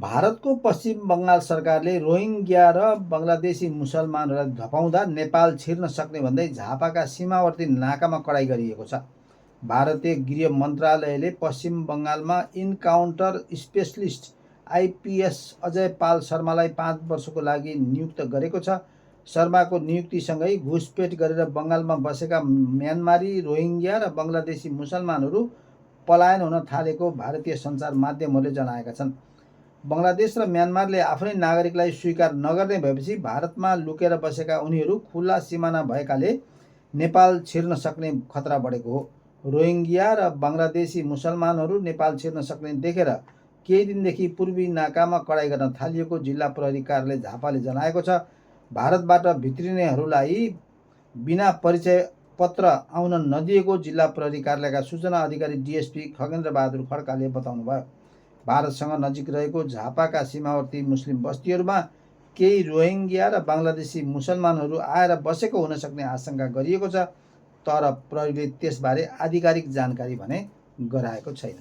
भारतको पश्चिम बङ्गाल सरकारले रोहिङ्ग्या र बङ्गलादेशी मुसलमानहरूलाई धपाउँदा नेपाल छिर्न सक्ने भन्दै झापाका सीमावर्ती नाकामा कडाई गरिएको छ। भारतीय गृह मन्त्रालयले पश्चिम बङ्गालमा encounter specialist IPS Ajay Pal शर्मालाई 5 वर्षको लागि नियुक्त गरेको छ। शर्माको नियुक्तिसँगै घुसपेट गरेर बङ्गालमा बसेका म्यानमारी, रोहिङ्ग्या र बङ्गलादेशी मुसलमानहरू पलायन हुन थालेको भारतीय सञ्चार माध्यमहरूले जनाएका छन्। बङ्गलादेश र म्यानमारले आफ्नै नागरिकलाई स्वीकार नगर्ने भएपछि भारतमा लुकेर बसेका उनीहरू खुल्ला सिमाना भएकाले नेपाल छिर्न सक्ने खतरा बढेको हो। रोहिङ्ग्या र बङ्गलादेशी मुसलमानहरू नेपाल छिर्न सक्ने देखेर केही दिनदेखि पूर्वी नाकामा कडाई गर्न थालिएको जिल्ला प्रहरी कार्यालय झापाले जनाएको छ। भारतबाट भित्रिनेहरूलाई बिना परिचय पत्र आउन नदिएको जिल्ला प्रहरी कार्यालयका सूचना अधिकारी डिएसपी खगेन्द्र बहादुर खड्काले बताउनुभयो। भारतसँग नजिक रहेको झापाका सीमावर्ती मुस्लिम बस्तीहरूमा केही रोहिङ्ग्या र बङ्गलादेशी मुसलमानहरू आएर बसेको हुन सक्ने आशंका गरिएको छ, तर प्रहरीले त्यसबारे आधिकारिक जानकारी भने गराएको छैन।